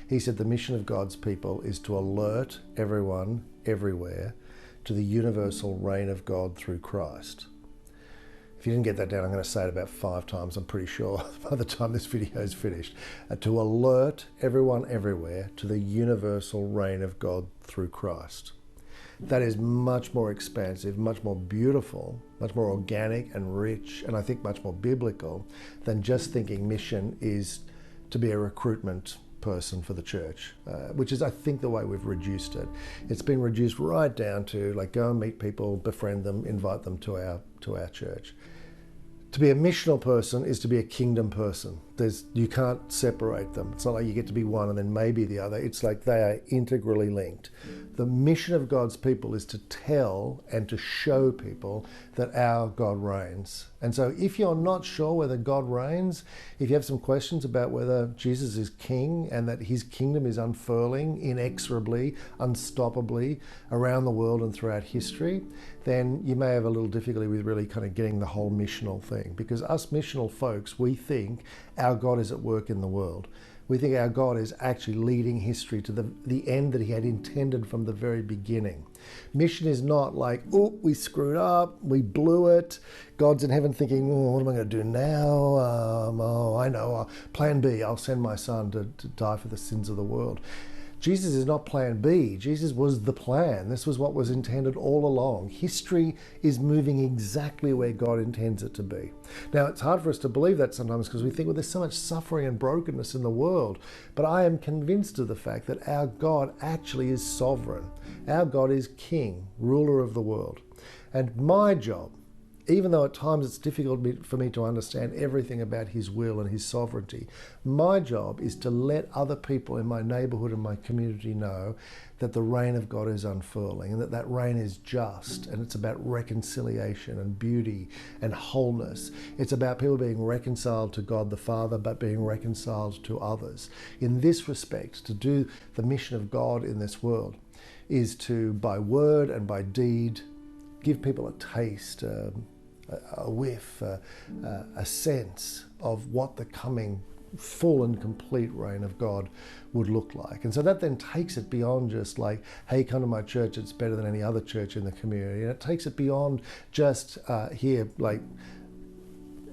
He said the mission of God's people is to alert everyone, everywhere, to the universal reign of God through Christ. If you didn't get that down, I'm going to say it about 5 times, I'm pretty sure, by the time this video is finished. To alert everyone everywhere to the universal reign of God through Christ. That is much more expansive, much more beautiful, much more organic and rich, and I think much more biblical than just thinking mission is to be a recruitment person for the church, which is, I think, the way we've reduced it. It's been reduced right down to like go and meet people, befriend them, invite them to our church. To be a missional person is to be a kingdom person. You can't separate them. It's not like you get to be one and then maybe the other. It's like they are integrally linked. The mission of God's people is to tell and to show people that our God reigns. And so if you're not sure whether God reigns, if you have some questions about whether Jesus is king and that his kingdom is unfurling inexorably, unstoppably around the world and throughout history, then you may have a little difficulty with really kind of getting the whole missional thing. Because us missional folks, we think our God is at work in the world. We think our God is actually leading history to the end that he had intended from the very beginning. Mission is not like, oh, we screwed up, we blew it. God's in heaven thinking, oh, what am I going to do now? I know, plan B, I'll send my son to die for the sins of the world. Jesus is not plan B. Jesus was the plan. This was what was intended all along. History is moving exactly where God intends it to be. Now, it's hard for us to believe that sometimes because we think, well, there's so much suffering and brokenness in the world. But I am convinced of the fact that our God actually is sovereign. Our God is king, ruler of the world. And my job, even though at times it's difficult for me to understand everything about his will and his sovereignty, my job is to let other people in my neighborhood and my community know that the reign of God is unfurling and that reign is just, and it's about reconciliation and beauty and wholeness. It's about people being reconciled to God the Father, but being reconciled to others. In this respect, to do the mission of God in this world is to, by word and by deed, give people a taste, a whiff, a sense of what the coming full and complete reign of God would look like. And so that then takes it beyond just like, hey, come to my church, it's better than any other church in the community. And it takes it beyond just here, like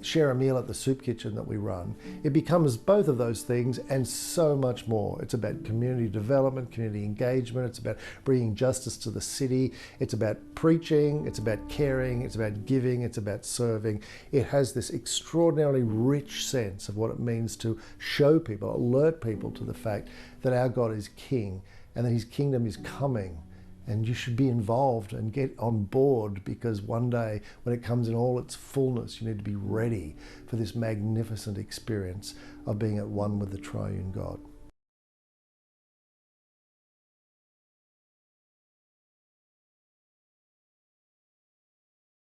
share a meal at the soup kitchen that we run. It becomes both of those things and so much more. It's about community development, community engagement. It's about bringing justice to the city. It's about preaching. It's about caring. It's about giving. It's about serving. It has this extraordinarily rich sense of what it means to show people, alert people to the fact that our God is king and that his kingdom is coming. And you should be involved and get on board, because one day when it comes in all its fullness, you need to be ready for this magnificent experience of being at one with the triune God.